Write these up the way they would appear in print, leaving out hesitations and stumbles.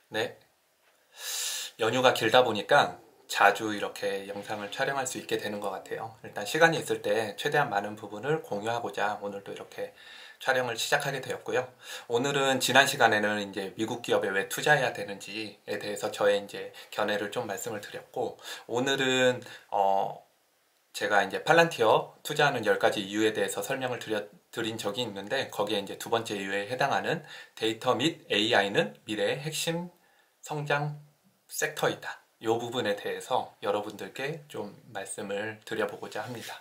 네, 연휴가 길다 보니까 자주 이렇게 영상을 촬영할 수 있게 되는 것 같아요. 일단 시간이 있을 때 최대한 많은 부분을 공유하고자 오늘도 이렇게 촬영을 시작하게 되었고요. 오늘은 지난 시간에는 이제 미국 기업에 왜 투자해야 되는지에 대해서 저의 이제 견해를 좀 말씀을 드렸고, 오늘은 제가 이제 팔란티어 투자하는 10가지 이유에 대해서 설명을 드린 적이 있는데, 거기에 이제 두 번째 이유에 해당하는 데이터 및 AI는 미래의 핵심 성장 섹터이다. 이 부분에 대해서 여러분들께 좀 말씀을 드려보고자 합니다.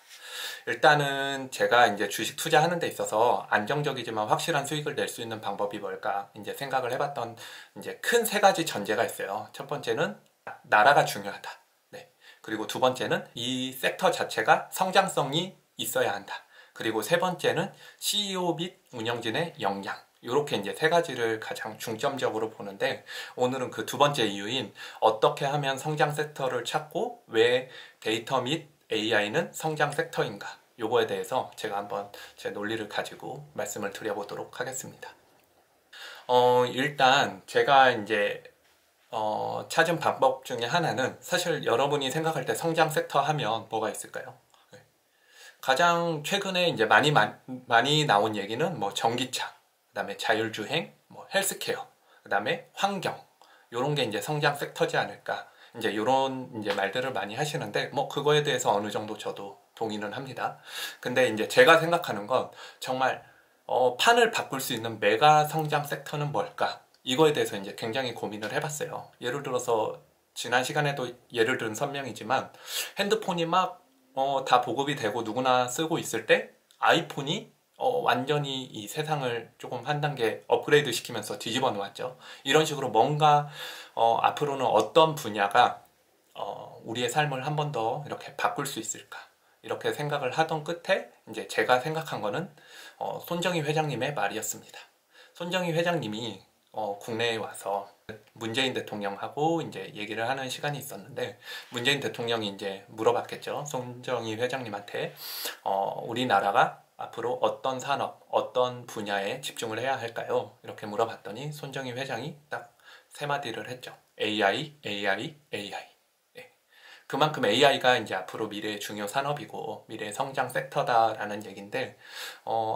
일단은 제가 이제 주식 투자하는 데 있어서 안정적이지만 확실한 수익을 낼 수 있는 방법이 뭘까 이제 생각을 해봤던 이제 큰 세 가지 전제가 있어요. 첫 번째는 나라가 중요하다. 네. 그리고 두 번째는 이 섹터 자체가 성장성이 있어야 한다. 그리고 세 번째는 CEO 및 운영진의 역량. 이렇게 이제 세 가지를 가장 중점적으로 보는데, 오늘은 그 두 번째 이유인 어떻게 하면 성장 섹터를 찾고 왜 데이터 및 AI는 성장 섹터인가, 요거에 대해서 제가 한번 제 논리를 가지고 말씀을 드려보도록 하겠습니다. 일단 제가 이제 찾은 방법 중에 하나는, 사실 여러분이 생각할 때 성장 섹터 하면 뭐가 있을까요? 가장 최근에 이제 많이 나온 얘기는 뭐 전기차, 그다음에 자율주행, 뭐 헬스케어, 그다음에 환경, 요런 게 이제 성장 섹터지 않을까, 이제 요런 이제 말들을 많이 하시는데, 뭐 그거에 대해서 어느 정도 저도 동의는 합니다. 근데 이제 제가 생각하는 건 정말 판을 바꿀 수 있는 메가 성장 섹터는 뭘까? 이거에 대해서 이제 굉장히 고민을 해봤어요. 예를 들어서 지난 시간에도 예를 든 설명이지만, 핸드폰이 막 다 보급이 되고 누구나 쓰고 있을 때 아이폰이 완전히 이 세상을 조금 한 단계 업그레이드 시키면서 뒤집어 놓았죠. 이런 식으로 뭔가 앞으로는 어떤 분야가 우리의 삶을 한 번 더 이렇게 바꿀 수 있을까, 이렇게 생각을 하던 끝에 이제 제가 생각한 거는 손정희 회장님의 말이었습니다. 손정희 회장님이 국내에 와서 문재인 대통령하고 이제 얘기를 하는 시간이 있었는데, 문재인 대통령이 이제 물어봤겠죠. 손정희 회장님한테 우리나라가 앞으로 어떤 산업, 어떤 분야에 집중을 해야 할까요? 이렇게 물어봤더니 손정희 회장이 딱 세 마디를 했죠. AI, AI, AI. 네. 그만큼 AI가 이제 앞으로 미래의 중요 산업이고 미래의 성장 섹터다라는 얘기인데,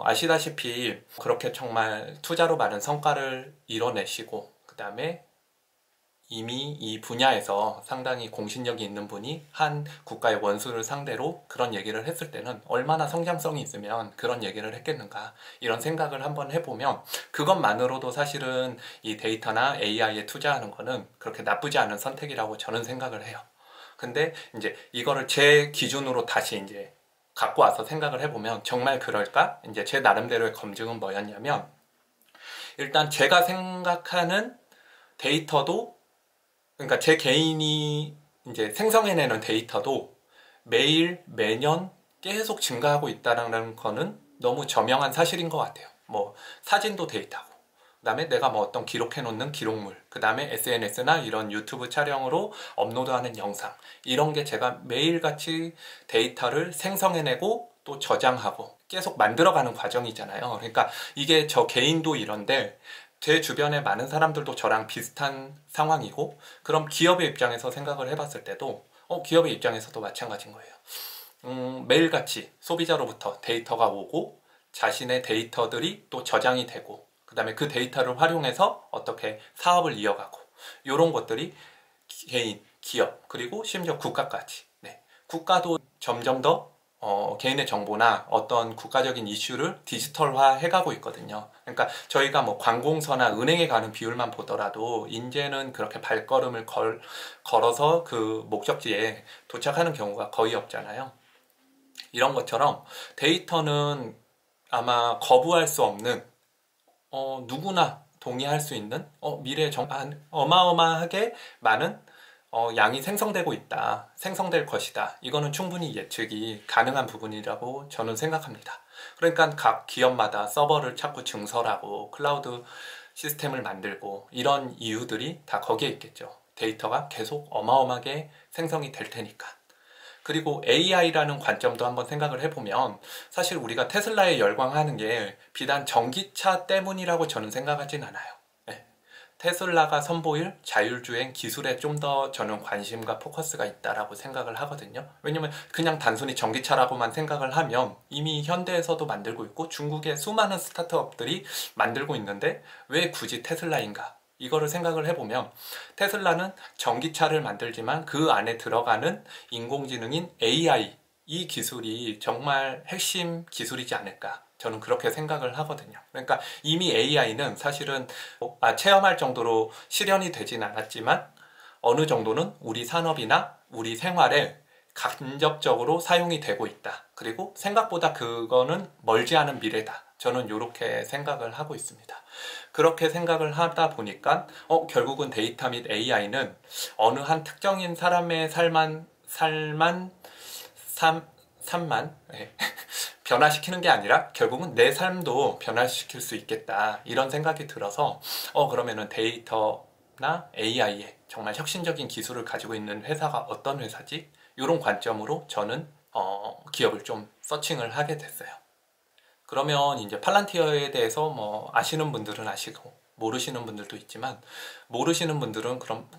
아시다시피 그렇게 정말 투자로 많은 성과를 이뤄내시고, 그 다음에 이미 이 분야에서 상당히 공신력이 있는 분이 한 국가의 원수를 상대로 그런 얘기를 했을 때는 얼마나 성장성이 있으면 그런 얘기를 했겠는가, 이런 생각을 한번 해보면, 그것만으로도 사실은 이 데이터나 AI에 투자하는 거는 그렇게 나쁘지 않은 선택이라고 저는 생각을 해요. 근데 이제 이거를 제 기준으로 다시 이제 갖고 와서 생각을 해보면 정말 그럴까? 이제 제 나름대로의 검증은 뭐였냐면, 일단 제가 생각하는 데이터도, 그러니까 제 개인이 이제 생성해내는 데이터도 매일 매년 계속 증가하고 있다는 거는 너무 저명한 사실인 것 같아요. 뭐 사진도 데이터고, 그 다음에 내가 뭐 어떤 기록해놓는 기록물, 그 다음에 SNS나 이런 유튜브 촬영으로 업로드하는 영상, 이런 게 제가 매일같이 데이터를 생성해내고 또 저장하고 계속 만들어가는 과정이잖아요. 그러니까 이게 저 개인도 이런데 제 주변에 많은 사람들도 저랑 비슷한 상황이고, 그럼 기업의 입장에서 생각을 해봤을 때도 기업의 입장에서도 마찬가지인 거예요. 매일같이 소비자로부터 데이터가 오고 자신의 데이터들이 또 저장이 되고, 그 다음에 그 데이터를 활용해서 어떻게 사업을 이어가고, 이런 것들이 개인, 기업, 그리고 심지어 국가까지, 네. 국가도 점점 더 개인의 정보나 어떤 국가적인 이슈를 디지털화 해가고 있거든요. 그러니까 저희가 뭐 관공서나 은행에 가는 비율만 보더라도 이제는 그렇게 발걸음을 걸어서 그 목적지에 도착하는 경우가 거의 없잖아요. 이런 것처럼 데이터는 아마 거부할 수 없는, 누구나 동의할 수 있는 미래에 어마어마하게 많은 양이 생성되고 있다, 생성될 것이다. 이거는 충분히 예측이 가능한 부분이라고 저는 생각합니다. 그러니까 각 기업마다 서버를 자꾸 증설하고 클라우드 시스템을 만들고, 이런 이유들이 다 거기에 있겠죠. 데이터가 계속 어마어마하게 생성이 될 테니까. 그리고 AI라는 관점도 한번 생각을 해보면, 사실 우리가 테슬라에 열광하는 게 비단 전기차 때문이라고 저는 생각하진 않아요. 네. 테슬라가 선보일 자율주행 기술에 좀 더 저는 관심과 포커스가 있다라고 생각을 하거든요. 왜냐면 그냥 단순히 전기차라고만 생각을 하면 이미 현대에서도 만들고 있고 중국의 수많은 스타트업들이 만들고 있는데 왜 굳이 테슬라인가? 이거를 생각을 해보면 테슬라는 전기차를 만들지만 그 안에 들어가는 인공지능인 AI, 이 기술이 정말 핵심 기술이지 않을까, 저는 그렇게 생각을 하거든요. 그러니까 이미 AI는 사실은 체험할 정도로 실현이 되진 않았지만 어느 정도는 우리 산업이나 우리 생활에 간접적으로 사용이 되고 있다. 그리고 생각보다 그거는 멀지 않은 미래다. 저는 이렇게 생각을 하고 있습니다. 그렇게 생각을 하다 보니까 결국은 데이터 및 AI는 어느 한 특정인 사람의 삶만 예, 변화시키는 게 아니라 결국은 내 삶도 변화시킬 수 있겠다, 이런 생각이 들어서 그러면은 데이터나 AI에 정말 혁신적인 기술을 가지고 있는 회사가 어떤 회사지? 이런 관점으로 저는 기업을 좀 서칭을 하게 됐어요. 그러면 이제 팔란티어에 대해서 뭐 아시는 분들은 아시고 모르시는 분들도 있지만, 모르시는 분들은 그럼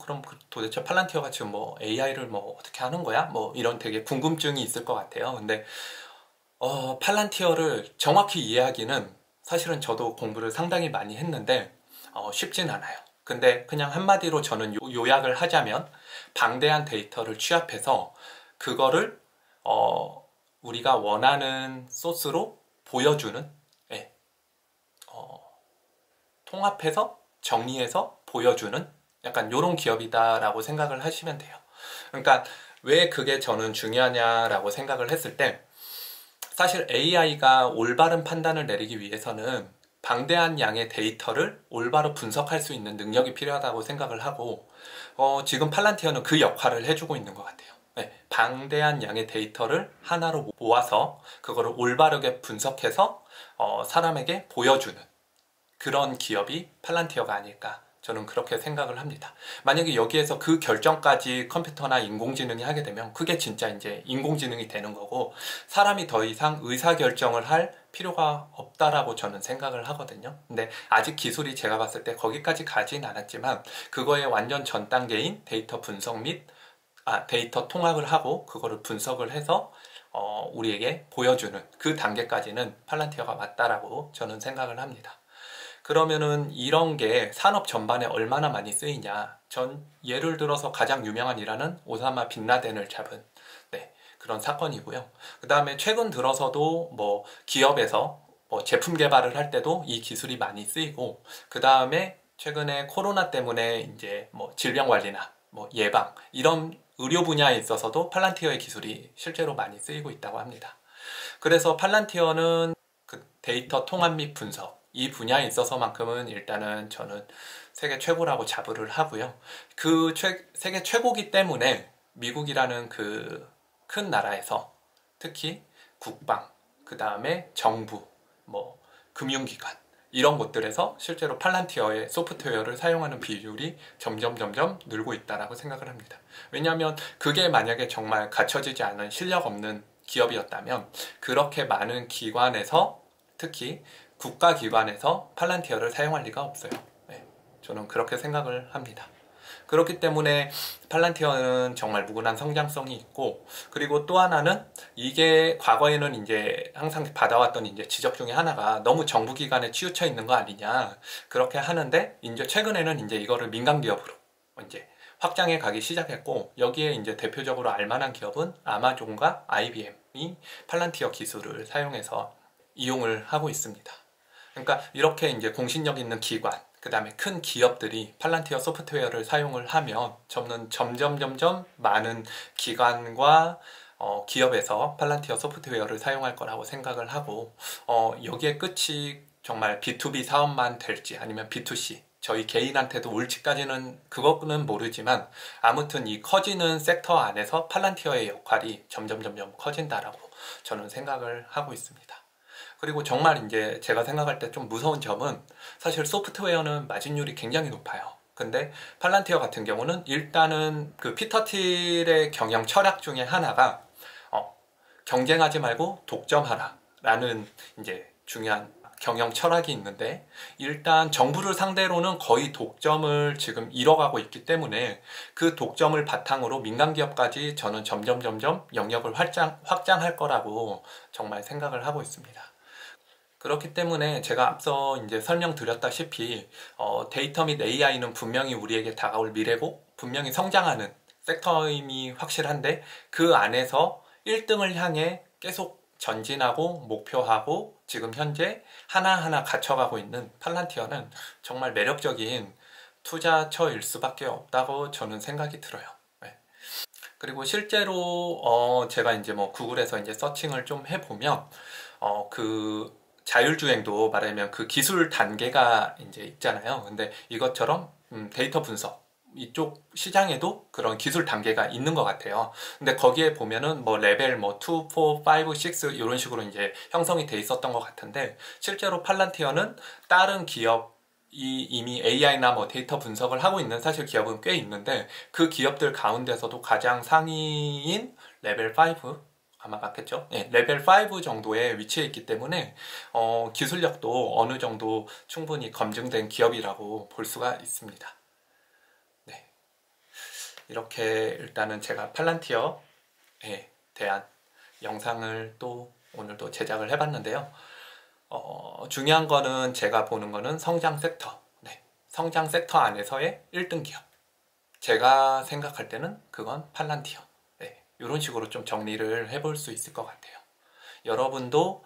도대체 팔란티어가 지금 뭐 AI를 뭐 어떻게 하는 거야? 뭐 이런 되게 궁금증이 있을 것 같아요. 근데 팔란티어를 정확히 이해하기는 사실은 저도 공부를 상당히 많이 했는데 쉽진 않아요. 근데 그냥 한마디로 저는 요약을 하자면 방대한 데이터를 취합해서 그거를 우리가 원하는 소스로 보여주는, 예, 통합해서 정리해서 보여주는 약간 요런 기업이다라고 생각을 하시면 돼요. 그러니까 왜 그게 저는 중요하냐라고 생각을 했을 때, 사실 AI가 올바른 판단을 내리기 위해서는 방대한 양의 데이터를 올바로 분석할 수 있는 능력이 필요하다고 생각을 하고, 지금 팔란티어는 그 역할을 해주고 있는 것 같아요. 네, 방대한 양의 데이터를 하나로 모아서 그거를 올바르게 분석해서 사람에게 보여주는 그런 기업이 팔란티어가 아닐까, 저는 그렇게 생각을 합니다. 만약에 여기에서 그 결정까지 컴퓨터나 인공지능이 하게 되면 그게 진짜 이제 인공지능이 되는 거고, 사람이 더 이상 의사결정을 할 필요가 없다라고 저는 생각을 하거든요. 근데 아직 기술이 제가 봤을 때 거기까지 가진 않았지만 그거의 완전 전 단계인 데이터 분석 및 데이터 통합을 하고 그거를 분석을 해서 우리에게 보여주는 그 단계까지는 팔란티어가 맞다라고 저는 생각을 합니다. 그러면은 이런 게 산업 전반에 얼마나 많이 쓰이냐? 전 예를 들어서 가장 유명한 일화는 오사마 빈라덴을 잡은 그런 사건이고요. 그 다음에 최근 들어서도 뭐 기업에서 뭐 제품 개발을 할 때도 이 기술이 많이 쓰이고, 그 다음에 최근에 코로나 때문에 이제 뭐 질병 관리나 뭐 예방 이런 의료 분야에 있어서도 팔란티어의 기술이 실제로 많이 쓰이고 있다고 합니다. 그래서 팔란티어는 그 데이터 통합 및 분석 이 분야에 있어서만큼은 일단은 저는 세계 최고라고 자부를 하고요. 그 세계 최고기 때문에 미국이라는 그 큰 나라에서 특히 국방, 그 다음에 정부, 뭐 금융기관 이런 곳들에서 실제로 팔란티어의 소프트웨어를 사용하는 비율이 점점 늘고 있다라고 생각을 합니다. 왜냐하면 그게 만약에 정말 갖춰지지 않은 실력 없는 기업이었다면 그렇게 많은 기관에서, 특히 국가기관에서 팔란티어를 사용할 리가 없어요. 네, 저는 그렇게 생각을 합니다. 그렇기 때문에 팔란티어는 정말 무궁한 성장성이 있고, 그리고 또 하나는 이게 과거에는 이제 항상 받아왔던 이제 지적 중에 하나가 너무 정부기관에 치우쳐 있는 거 아니냐, 그렇게 하는데 이제 최근에는 이제 이거를 민간기업으로 이제 확장해 가기 시작했고, 여기에 이제 대표적으로 알만한 기업은 아마존과 IBM이 팔란티어 기술을 사용해서 이용을 하고 있습니다. 그러니까 이렇게 이제 공신력 있는 기관, 그 다음에 큰 기업들이 팔란티어 소프트웨어를 사용을 하면 점점 많은 기관과 기업에서 팔란티어 소프트웨어를 사용할 거라고 생각을 하고, 여기에 끝이 정말 B2B 사업만 될지 아니면 B2C 저희 개인한테도 올지까지는 그거는 모르지만, 아무튼 이 커지는 섹터 안에서 팔란티어의 역할이 점점 커진다라고 저는 생각을 하고 있습니다. 그리고 정말 이제 제가 생각할 때 좀 무서운 점은, 사실 소프트웨어는 마진율이 굉장히 높아요. 근데 팔란티어 같은 경우는 일단은 그 피터 틸의 경영 철학 중에 하나가 경쟁하지 말고 독점하라 라는 이제 중요한 경영 철학이 있는데, 일단 정부를 상대로는 거의 독점을 지금 잃어가고 있기 때문에 그 독점을 바탕으로 민간 기업까지 저는 점점 영역을 확장할 거라고 정말 생각을 하고 있습니다. 그렇기 때문에 제가 앞서 이제 설명드렸다시피 데이터 및 AI는 분명히 우리에게 다가올 미래고 분명히 성장하는 섹터임이 확실한데, 그 안에서 1등을 향해 계속 전진하고 목표하고 지금 현재 하나하나 갖춰가고 있는 팔란티어는 정말 매력적인 투자처일 수밖에 없다고 저는 생각이 들어요. 네. 그리고 실제로 제가 이제 뭐 구글에서 이제 서칭을 좀 해보면 그 자율주행도 말하면 그 기술 단계가 이제 있잖아요. 근데 이것처럼 데이터 분석 이쪽 시장에도 그런 기술 단계가 있는 것 같아요. 근데 거기에 보면은 뭐 레벨 뭐 2, 4, 5, 6 이런 식으로 이제 형성이 돼 있었던 것 같은데, 실제로 팔란티어는 다른 기업이 이미 AI나 뭐 데이터 분석을 하고 있는 사실 기업은 꽤 있는데, 그 기업들 가운데서도 가장 상위인 레벨 5 아마 맞겠죠? 네, 레벨 5 정도에 위치해 있기 때문에 기술력도 어느 정도 충분히 검증된 기업이라고 볼 수가 있습니다. 네, 이렇게 일단은 제가 팔란티어에 대한 영상을 또 오늘도 제작을 해봤는데요. 중요한 거는 제가 보는 거는 성장 섹터, 성장 섹터 안에서의 1등 기업. 제가 생각할 때는 그건 팔란티어. 이런 식으로 좀 정리를 해볼 수 있을 것 같아요. 여러분도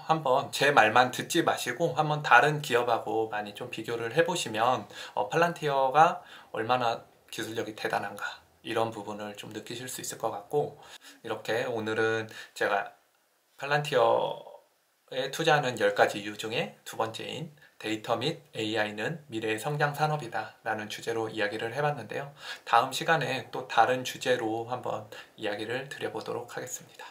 한번 제 말만 듣지 마시고 한번 다른 기업하고 많이 좀 비교를 해보시면 팔란티어가 얼마나 기술력이 대단한가 이런 부분을 좀 느끼실 수 있을 것 같고, 이렇게 오늘은 제가 팔란티어에 투자하는 10가지 이유 중에 두 번째인 데이터 및 AI는 미래의 성장 산업이다 라는 주제로 이야기를 해봤는데요. 다음 시간에 또 다른 주제로 한번 이야기를 드려보도록 하겠습니다.